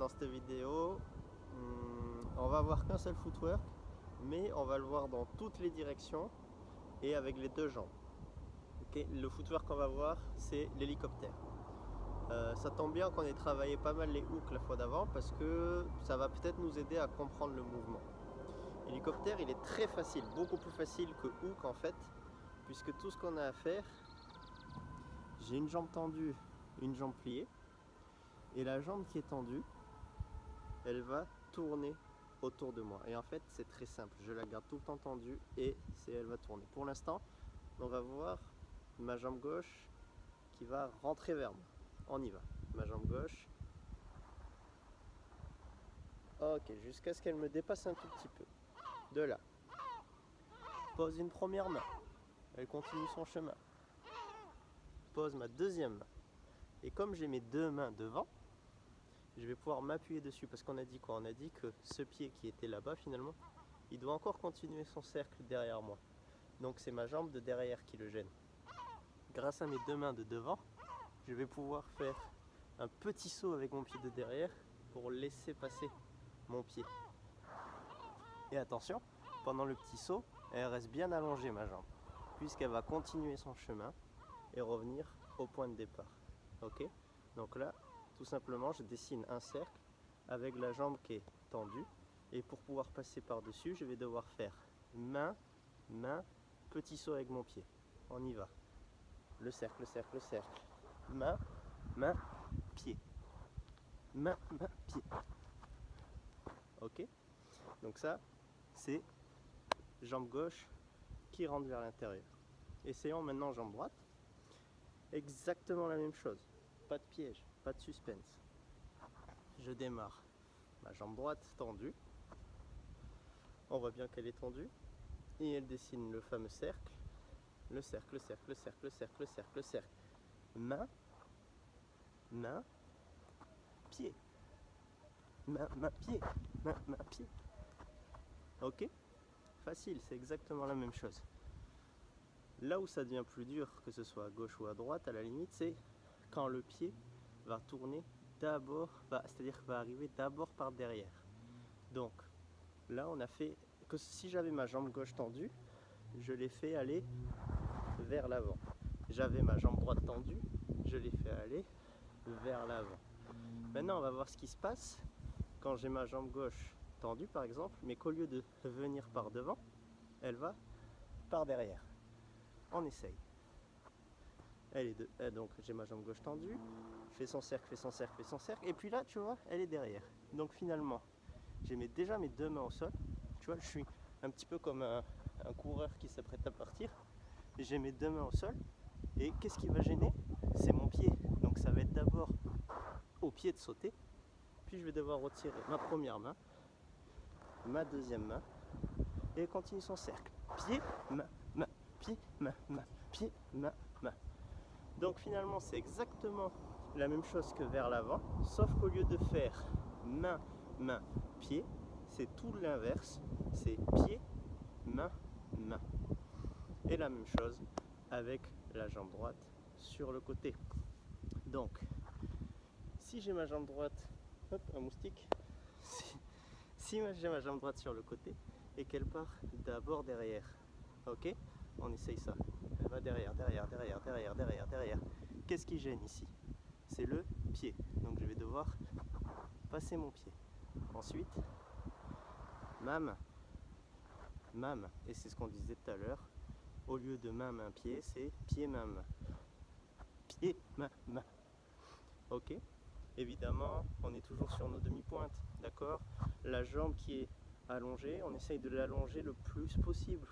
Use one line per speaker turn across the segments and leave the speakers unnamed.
dans cette vidéo, on va voir qu'un seul footwork, mais on va le voir dans toutes les directions et avec les deux jambes. Okay, le footwork qu'on va voir, c'est l'hélicoptère. Ça tombe bien qu'on ait travaillé pas mal les hooks la fois d'avant parce que ça va peut-être nous aider à comprendre le mouvement. L'hélicoptère, il est très facile, beaucoup plus facile que hook en fait, puisque tout ce qu'on a à faire, j'ai une jambe tendue, une jambe pliée, et la jambe qui est tendue, elle va tourner autour de moi. Et en fait, c'est très simple, je la garde tout le temps tendue et elle va tourner. Pour l'instant, on va voir ma jambe gauche qui va rentrer vers moi. On y va. Ma jambe gauche. Ok, jusqu'à ce qu'elle me dépasse un tout petit peu. De là. Pose une première main. Elle continue son chemin. Pose ma deuxième main. Et comme j'ai mes deux mains devant, je vais pouvoir m'appuyer dessus. Parce qu'on a dit quoi? On a dit que ce pied qui était là-bas finalement, il doit encore continuer son cercle derrière moi. Donc c'est ma jambe de derrière qui le gêne. Grâce à mes deux mains de devant, je vais pouvoir faire un petit saut avec mon pied de derrière pour laisser passer mon pied. Et attention, pendant le petit saut, elle reste bien allongée ma jambe, puisqu'elle va continuer son chemin et revenir au point de départ. Ok? Donc là, tout simplement, je dessine un cercle avec la jambe qui est tendue. Et pour pouvoir passer par-dessus, je vais devoir faire main, main, petit saut avec mon pied. On y va. Le cercle, le cercle, le cercle. Main, main, pied. Main, main, pied. Ok? Donc ça, c'est jambe gauche qui rentre vers l'intérieur. Essayons maintenant jambe droite. Exactement la même chose. Pas de piège, pas de suspense. Je démarre ma jambe droite tendue. On voit bien qu'elle est tendue. Et elle dessine le fameux cercle. Le cercle, le cercle, le cercle, le cercle, le cercle, le cercle. Main, main, pied. Main, main, pied. Main, main, pied. Ok? Facile, c'est exactement la même chose. Là où ça devient plus dur, que ce soit à gauche ou à droite, à la limite, c'est quand le pied va tourner d'abord, c'est-à-dire qu'il va arriver d'abord par derrière. Donc là, on a fait que si j'avais ma jambe gauche tendue, je l'ai fait aller vers l'avant. J'avais ma jambe droite tendue, je l'ai fait aller vers l'avant. Maintenant, on va voir ce qui se passe quand j'ai ma jambe gauche tendue, par exemple, mais qu'au lieu de venir par devant, elle va par derrière. On essaye. Donc j'ai ma jambe gauche tendue, fait son cercle, fait son cercle, fait son cercle, et puis là, tu vois, elle est derrière. Donc finalement, j'ai déjà mes deux mains au sol. Tu vois, je suis un petit peu comme un coureur qui s'apprête à partir. J'ai mes deux mains au sol, et qu'est-ce qui va gêner? C'est mon pied. Donc ça va être d'abord au pied de sauter, puis je vais devoir retirer ma première main, ma deuxième main, et elle continue son cercle. Pied, main, main, pied, main, main, pied, main, main. Donc finalement c'est exactement la même chose que vers l'avant, sauf qu'au lieu de faire main, main, pied, c'est tout l'inverse, c'est pied, main, main. Et la même chose avec la jambe droite sur le côté. Donc, si j'ai ma jambe droite, hop, un moustique, si j'ai ma jambe droite sur le côté et qu'elle part d'abord derrière, ok, on essaye ça. Elle va derrière, derrière, derrière, derrière, derrière, derrière. Qu'est-ce qui gêne ici? C'est le pied. Donc je vais devoir passer mon pied. Ensuite, ma main. Ma main. Et c'est ce qu'on disait tout à l'heure. Au lieu de main, main, pied, c'est pied, main, main. Pied, main, main. Ok? Évidemment, on est toujours sur nos demi-pointes. D'accord? La jambe qui est allongée, on essaye de l'allonger le plus possible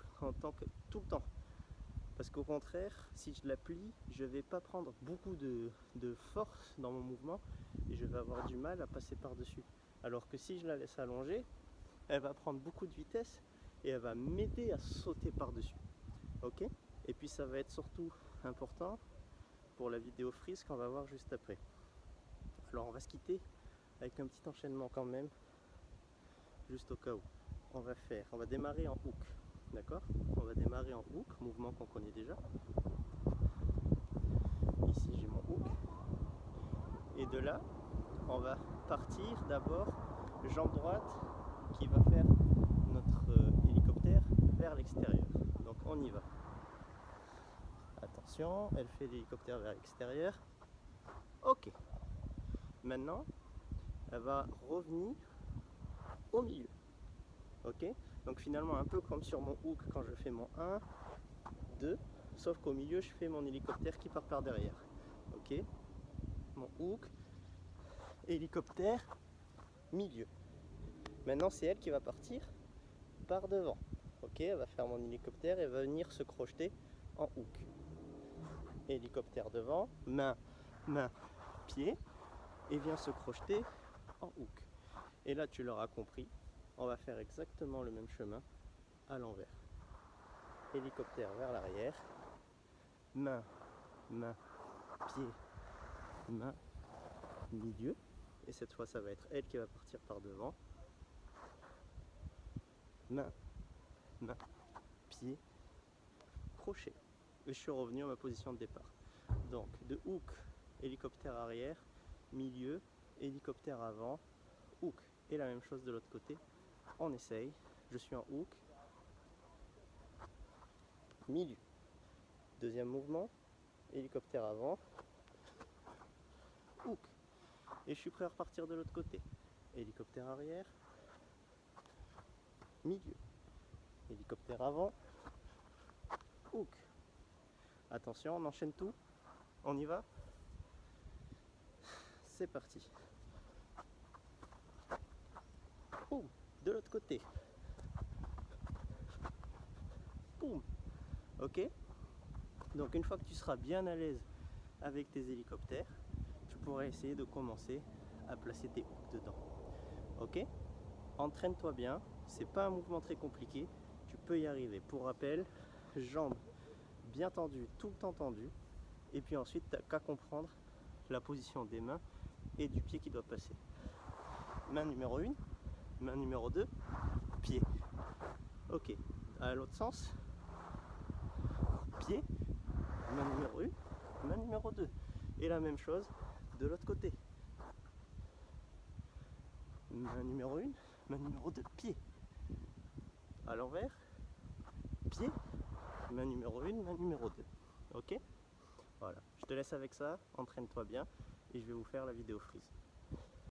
tout le temps. Parce qu'au contraire, si je la plie, je ne vais pas prendre beaucoup de force dans mon mouvement et je vais avoir du mal à passer par-dessus. Alors que si je la laisse allonger, elle va prendre beaucoup de vitesse et elle va m'aider à sauter par-dessus. Ok? Et puis ça va être surtout important pour la vidéo freeze qu'on va voir juste après. Alors on va se quitter avec un petit enchaînement quand même, juste au cas où. On va démarrer en hook. D'accord? On va démarrer en hook, mouvement qu'on connaît déjà. Ici j'ai mon hook. Et de là, on va partir d'abord jambe droite qui va faire notre hélicoptère vers l'extérieur. Donc on y va. Attention, elle fait l'hélicoptère vers l'extérieur. Ok. Maintenant, elle va revenir au milieu. Ok. Donc finalement un peu comme sur mon hook quand je fais mon 1, 2, sauf qu'au milieu je fais mon hélicoptère qui part par derrière. Ok. Mon hook, hélicoptère, milieu. Maintenant c'est elle qui va partir par devant. Ok, elle va faire mon hélicoptère et va venir se crocheter en hook. Hélicoptère devant, main, pied, et vient se crocheter en hook. Et là tu l'auras compris, on va faire exactement le même chemin à l'envers. Hélicoptère vers l'arrière, main, pied, main, milieu. Et cette fois ça va être elle qui va partir par devant. Main, pied, crochet. Et je suis revenu à ma position de départ. Donc de hook, hélicoptère arrière, milieu, hélicoptère avant, hook. Et la même chose de l'autre côté. On essaye. Je suis en hook, milieu. Deuxième mouvement, hélicoptère avant, hook. Et je suis prêt à repartir de l'autre côté. Hélicoptère arrière, milieu. Hélicoptère avant, hook. Attention, on enchaîne tout. On y va. C'est parti. Boum, de l'autre côté. Boum. Ok. Donc une fois que tu seras bien à l'aise avec tes hélicoptères, tu pourras essayer de commencer à placer tes hooks dedans. Ok. Entraîne-toi bien. C'est pas un mouvement très compliqué. Tu peux y arriver. Pour rappel, jambes bien tendues, tout le temps tendues. Et puis ensuite, tu n'as qu'à comprendre la position des mains et du pied qui doit passer. Main numéro 1, main numéro 2, pied. Ok, à l'autre sens, pied, main numéro 1, main numéro 2. Et la même chose de l'autre côté. Main numéro 1, main numéro 2, pied. À l'envers, pied, main numéro 1, main numéro 2. Ok? Voilà, je te laisse avec ça, entraîne-toi bien et je vais vous faire la vidéo freeze.